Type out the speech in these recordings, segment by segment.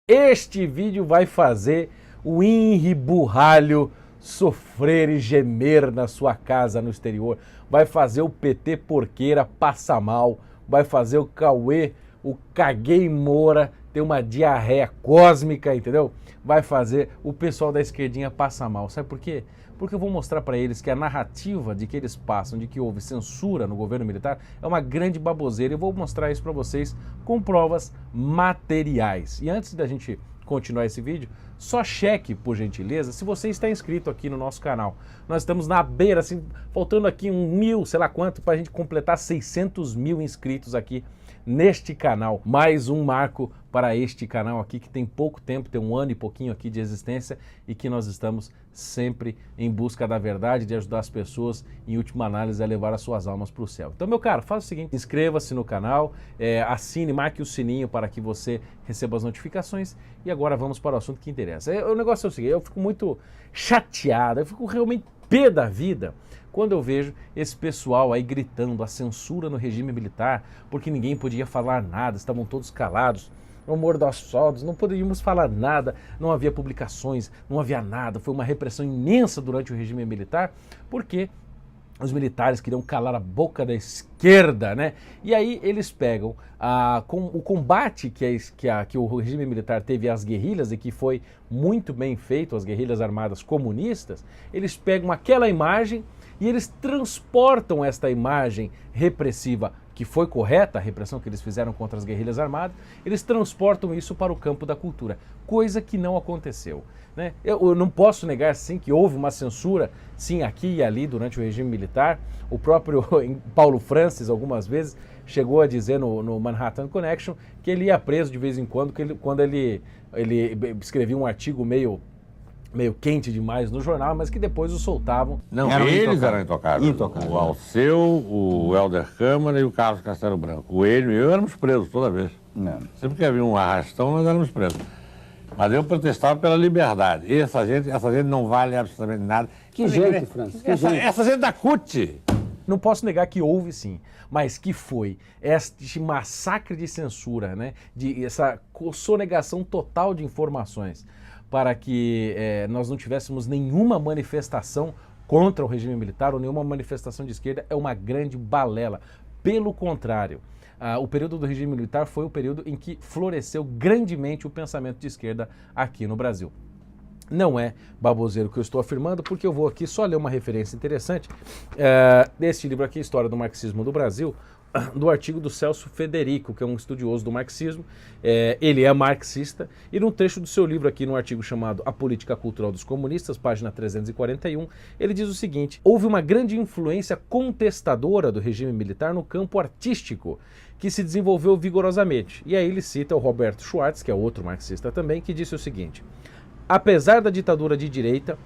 Este vídeo vai fazer o Henri Burralho sofrer e gemer na sua casa no exterior. Vai fazer o PT Porqueira passar mal. Vai fazer o Cauê, o Caguei Moura, ter uma diarreia cósmica, entendeu? Vai fazer o pessoal da esquerdinha passar mal. Sabe por quê? Porque eu vou mostrar para eles que a narrativa de que eles passam, de que houve censura no governo militar, é uma grande baboseira. Eu vou mostrar isso para vocês com provas materiais. E antes da gente continuar esse vídeo, só cheque, por gentileza, se você está inscrito aqui no nosso canal. Nós estamos na beira, assim, faltando aqui 1.000, sei lá quanto, para a gente completar 600 mil inscritos aqui neste canal. Mais um marco para este canal aqui, que tem pouco tempo, tem 1 ano e pouquinho aqui de existência e que nós estamos sempre em busca da verdade, de ajudar as pessoas, em última análise, a levar as suas almas para o céu. Então, meu caro, faça o seguinte, inscreva-se no canal, assine, marque o sininho para que você receba as notificações e agora vamos para o assunto que interessa. O negócio é o seguinte, eu fico muito chateado, eu fico realmente pé da vida quando eu vejo esse pessoal aí gritando a censura no regime militar, porque ninguém podia falar nada, estavam todos calados, amordaçados, não poderíamos falar nada, não havia publicações, não havia nada, foi uma repressão imensa durante o regime militar, porque os militares queriam calar a boca da esquerda, né? E aí eles pegam o combate que o regime militar teve às guerrilhas e que foi muito bem feito, as guerrilhas armadas comunistas, eles pegam aquela imagem e eles transportam esta imagem repressiva, que foi correta, a repressão que eles fizeram contra as guerrilhas armadas, eles transportam isso para o campo da cultura, coisa que não aconteceu, né? Eu não posso negar, sim, que houve uma censura, sim, aqui e ali durante o regime militar. O próprio Paulo Francis, algumas vezes, chegou a dizer no Manhattan Connection que ele ia preso de vez em quando, quando ele escrevia um artigo meio quente demais no jornal, mas que depois o soltavam. Não, eles eram intocáveis. O Alceu, o Helder Câmara e o Carlos Castelo Branco. O Enio e eu éramos presos toda vez. Não. Sempre que havia um arrastão, nós éramos presos. Mas eu protestava pela liberdade. E essa gente não vale absolutamente nada. Que gente, Francis? Essa gente da CUT. Não posso negar que houve, sim, mas que foi este massacre de censura, né? Essa sonegação total de informações, para que nós não tivéssemos nenhuma manifestação contra o regime militar ou nenhuma manifestação de esquerda, é uma grande balela. Pelo contrário, o período do regime militar foi o período em que floresceu grandemente o pensamento de esquerda aqui no Brasil. Não é baboseiro que eu estou afirmando, porque eu vou aqui só ler uma referência interessante deste livro aqui, História do Marxismo do Brasil, do artigo do Celso Federico, que é um estudioso do marxismo. Ele é marxista, e num trecho do seu livro aqui, num artigo chamado A Política Cultural dos Comunistas, página 341, ele diz o seguinte: houve uma grande influência contestadora do regime militar no campo artístico, que se desenvolveu vigorosamente. E aí ele cita o Roberto Schwartz, que é outro marxista também, que disse o seguinte: apesar da ditadura de direita,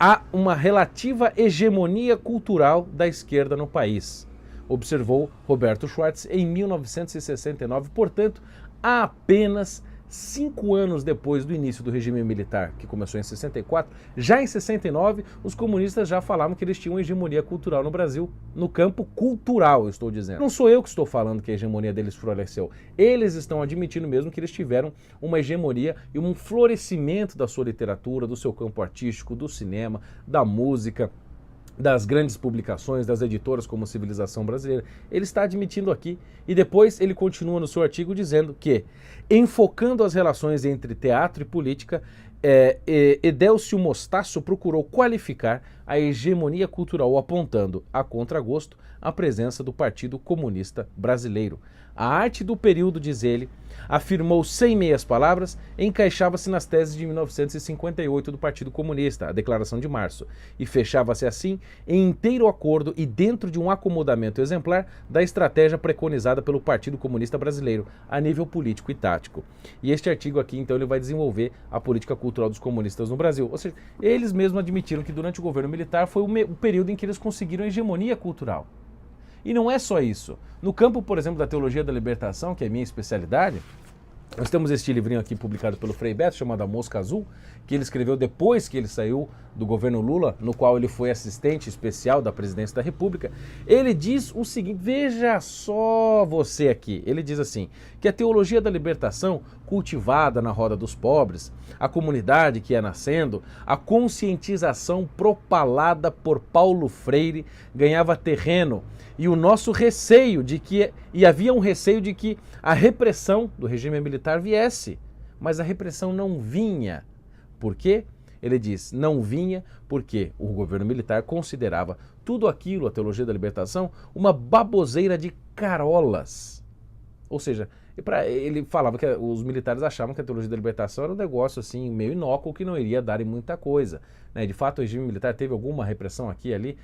há uma relativa hegemonia cultural da esquerda no país, observou Roberto Schwartz em 1969, portanto, há apenas 5 anos depois do início do regime militar, que começou em 64, já em 69, os comunistas já falavam que eles tinham hegemonia cultural no Brasil, no campo cultural, eu estou dizendo. Não sou eu que estou falando que a hegemonia deles floresceu. Eles estão admitindo mesmo que eles tiveram uma hegemonia e um florescimento da sua literatura, do seu campo artístico, do cinema, da música, das grandes publicações, das editoras como Civilização Brasileira. Ele está admitindo aqui, e depois ele continua no seu artigo dizendo que, enfocando as relações entre teatro e política, Edélcio Mostaço procurou qualificar a hegemonia cultural, apontando, a contragosto, a presença do Partido Comunista Brasileiro. A arte do período, diz ele, afirmou sem meias palavras, encaixava-se nas teses de 1958 do Partido Comunista, a Declaração de Março, e fechava-se assim em inteiro acordo e dentro de um acomodamento exemplar da estratégia preconizada pelo Partido Comunista Brasileiro a nível político e tático. E este artigo aqui, então, ele vai desenvolver a política cultural dos comunistas no Brasil. Ou seja, eles mesmos admitiram que durante o governo militar foi o período em que eles conseguiram hegemonia cultural. E não é só isso. No campo, por exemplo, da teologia da libertação, que é a minha especialidade, nós temos este livrinho aqui publicado pelo Frei Beto, chamado A Mosca Azul, que ele escreveu depois que ele saiu do governo Lula, no qual ele foi assistente especial da presidência da República. Ele diz o seguinte, veja só você aqui, ele diz assim, que a teologia da libertação cultivada na roda dos pobres, a comunidade que ia nascendo, a conscientização propalada por Paulo Freire ganhava terreno e o nosso receio de que, e havia um receio de que a repressão do regime militar viesse, mas a repressão não vinha. Por quê? Ele diz, não vinha porque o governo militar considerava tudo aquilo, a teologia da libertação, uma baboseira de carolas. Ou seja, ele falava que os militares achavam que a teologia da libertação era um negócio assim meio inócuo que não iria dar em muita coisa. Né? De fato, o regime militar teve alguma repressão aqui e ali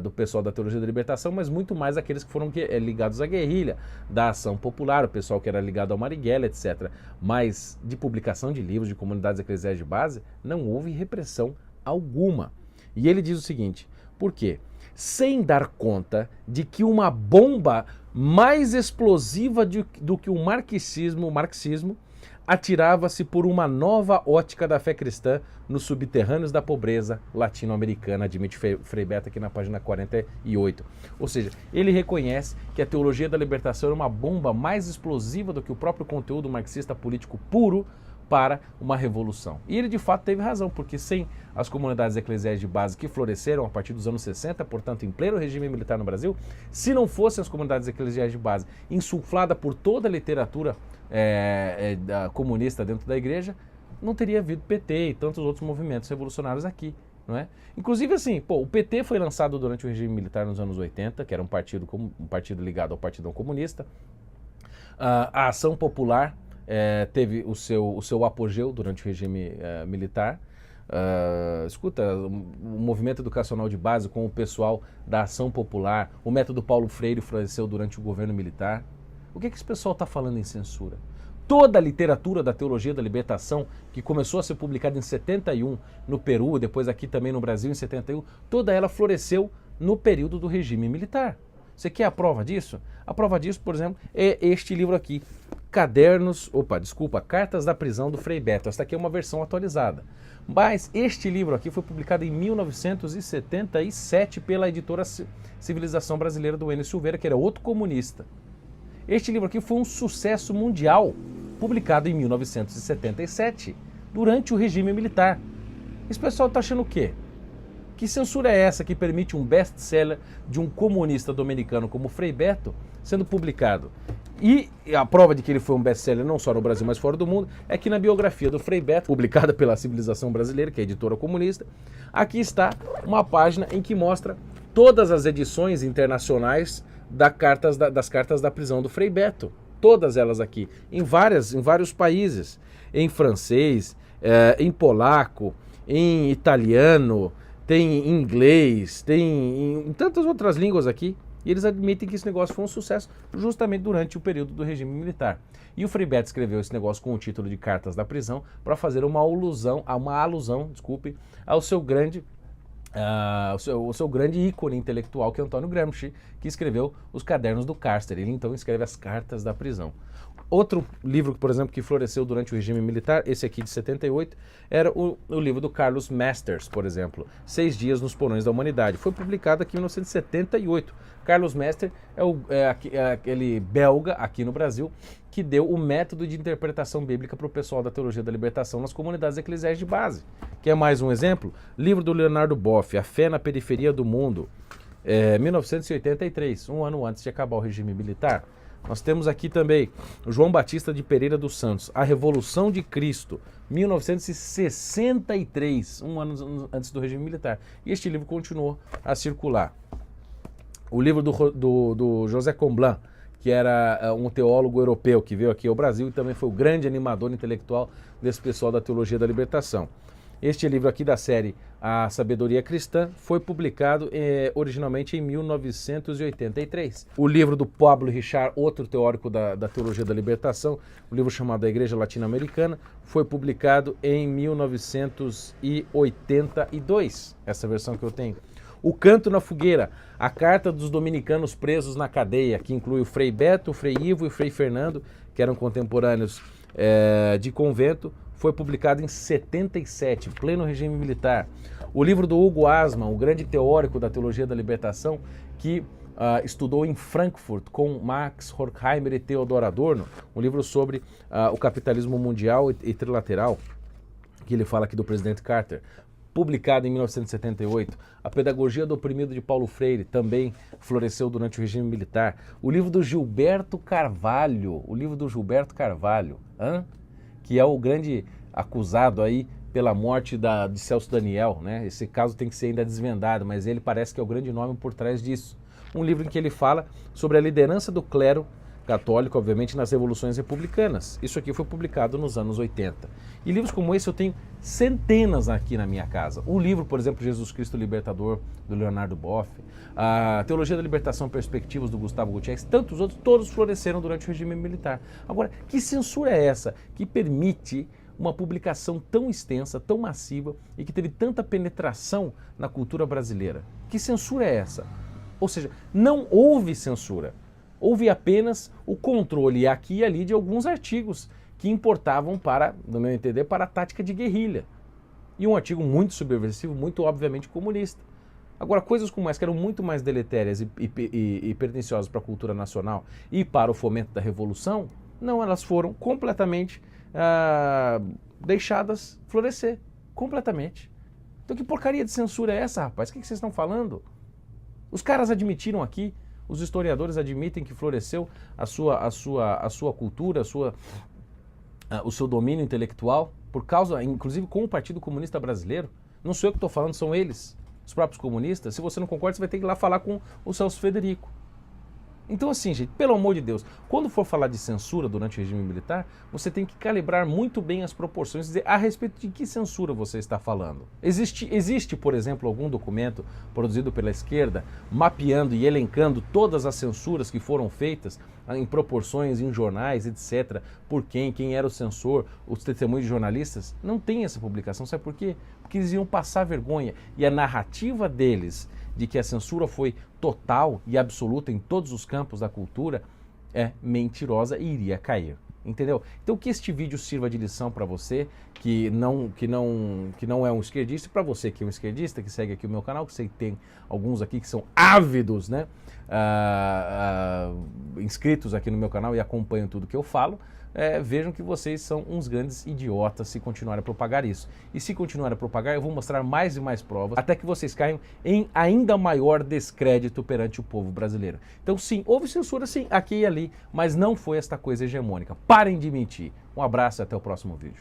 do pessoal da teologia da libertação, mas muito mais aqueles que foram ligados à guerrilha, da ação popular, o pessoal que era ligado ao Marighella, etc. Mas de publicação de livros de comunidades eclesiais de base, não houve repressão alguma. E ele diz o seguinte, por quê? Sem dar conta de que uma bomba mais explosiva do que o marxismo atirava-se por uma nova ótica da fé cristã nos subterrâneos da pobreza latino-americana, admite Frei Beto aqui na página 48. Ou seja, ele reconhece que a teologia da libertação era uma bomba mais explosiva do que o próprio conteúdo marxista político puro para uma revolução. E ele de fato teve razão, porque sem as comunidades eclesiais de base que floresceram a partir dos anos 60, portanto em pleno regime militar no Brasil, se não fossem as comunidades eclesiais de base insuflada por toda a literatura comunista dentro da igreja, não teria havido PT e tantos outros movimentos revolucionários aqui. Não é? Inclusive assim, o PT foi lançado durante o regime militar nos anos 80, que era um partido ligado ao Partidão Comunista. A Ação Popular teve o seu apogeu durante o regime militar. O movimento educacional de base com o pessoal da Ação Popular, o método Paulo Freire floresceu durante o governo militar. O que esse pessoal está falando em censura? Toda a literatura da teologia da libertação, que começou a ser publicada em 71 no Peru, depois aqui também no Brasil em 71, toda ela floresceu no período do regime militar. Você quer a prova disso? A prova disso, por exemplo, é este livro aqui, Cartas da Prisão do Frei Beto. Esta aqui é uma versão atualizada. Mas este livro aqui foi publicado em 1977 pela editora Civilização Brasileira do Enio Silveira, que era outro comunista. Este livro aqui foi um sucesso mundial, publicado em 1977, durante o regime militar. Esse pessoal está achando o quê? Que censura é essa que permite um best-seller de um comunista dominicano como Frei Beto sendo publicado? E a prova de que ele foi um best-seller não só no Brasil, mas fora do mundo, é que na biografia do Frei Beto, publicada pela Civilização Brasileira, que é a editora comunista, aqui está uma página em que mostra todas as edições internacionais das cartas da prisão do Frei Beto. Todas elas aqui, em vários países, em francês, em polaco, em italiano, tem em inglês, tem em tantas outras línguas aqui. E eles admitem que esse negócio foi um sucesso justamente durante o período do regime militar. E o Frei Beto escreveu esse negócio com o título de Cartas da Prisão para fazer uma alusão ao seu grande ícone intelectual, que é Antônio Gramsci, que escreveu os Cadernos do Cárcere. Ele então escreve as Cartas da Prisão. Outro livro, por exemplo, que floresceu durante o regime militar, esse aqui de 78, era o livro do Carlos Mesters, por exemplo, 6 Dias nos Porões da Humanidade. Foi publicado aqui em 1978. Carlos Mesters é aquele belga aqui no Brasil que deu o método de interpretação bíblica para o pessoal da teologia da libertação nas comunidades eclesiais de base. Quer mais um exemplo? Livro do Leonardo Boff, A Fé na Periferia do Mundo, 1983, um ano antes de acabar o regime militar. Nós temos aqui também o João Batista de Pereira dos Santos, A Revolução de Cristo, 1963, um ano antes do regime militar. E este livro continuou a circular. O livro do José Comblan, que era um teólogo europeu que veio aqui ao Brasil e também foi o grande animador intelectual desse pessoal da teologia da libertação. Este livro aqui da série A Sabedoria Cristã foi publicado originalmente em 1983. O livro do Pablo Richard, outro teórico da teologia da libertação, o livro chamado A Igreja Latino-Americana, foi publicado em 1982, essa versão que eu tenho. O Canto na Fogueira, a carta dos dominicanos presos na cadeia, que inclui o Frei Beto, o Frei Ivo e o Frei Fernando, que eram contemporâneos de convento, foi publicado em 77, pleno regime militar. O livro do Hugo Asman, o grande teórico da teologia da libertação, que estudou em Frankfurt com Max Horkheimer e Theodor Adorno, um livro sobre o capitalismo mundial e trilateral, que ele fala aqui do presidente Carter, publicado em 1978. A Pedagogia do Oprimido de Paulo Freire também floresceu durante o regime militar. O livro do Gilberto Carvalho, que é o grande acusado aí pela morte de Celso Daniel, né? Esse caso tem que ser ainda desvendado, mas ele parece que é o grande nome por trás disso. Um livro em que ele fala sobre a liderança do clero católico, obviamente, nas revoluções republicanas. Isso aqui foi publicado nos anos 80. E livros como esse eu tenho centenas aqui na minha casa. O livro, por exemplo, Jesus Cristo Libertador, do Leonardo Boff, a Teologia da Libertação, Perspectivas, do Gustavo Gutierrez, tantos outros, todos floresceram durante o regime militar. Agora, que censura é essa que permite uma publicação tão extensa, tão massiva e que teve tanta penetração na cultura brasileira? Que censura é essa? Ou seja, não houve censura. Houve apenas o controle aqui e ali de alguns artigos que importavam para, no meu entender, para a tática de guerrilha. E um artigo muito subversivo, muito obviamente comunista. Agora, coisas como essa, que eram muito mais deletérias e pertenciosas para a cultura nacional e para o fomento da revolução, não, elas foram completamente deixadas florescer. Completamente. Então que porcaria de censura é essa, rapaz? O que vocês estão falando? Os caras admitiram aqui, os historiadores admitem que floresceu a sua cultura, o seu domínio intelectual, por causa, inclusive, com o Partido Comunista Brasileiro. Não sou eu que estou falando, são eles, os próprios comunistas. Se você não concorda, você vai ter que ir lá falar com o Celso Federico. Então, assim, gente, pelo amor de Deus, quando for falar de censura durante o regime militar, você tem que calibrar muito bem as proporções e dizer a respeito de que censura você está falando. Existe, por exemplo, algum documento produzido pela esquerda mapeando e elencando todas as censuras que foram feitas em proporções, em jornais, etc., por quem era o censor, os testemunhos de jornalistas? Não tem essa publicação, sabe por quê? Porque eles iam passar vergonha e a narrativa deles de que a censura foi total e absoluta em todos os campos da cultura é mentirosa e iria cair, entendeu? Então que este vídeo sirva de lição para você que não é um esquerdista, e para você que é um esquerdista, que segue aqui o meu canal, que sei que tem alguns aqui que são ávidos, né, inscritos aqui no meu canal e acompanham tudo que eu falo. Vejam que vocês são uns grandes idiotas se continuarem a propagar isso. E se continuarem a propagar, eu vou mostrar mais e mais provas até que vocês caiam em ainda maior descrédito perante o povo brasileiro. Então sim, houve censura sim, aqui e ali, mas não foi esta coisa hegemônica. Parem de mentir. Um abraço e até o próximo vídeo.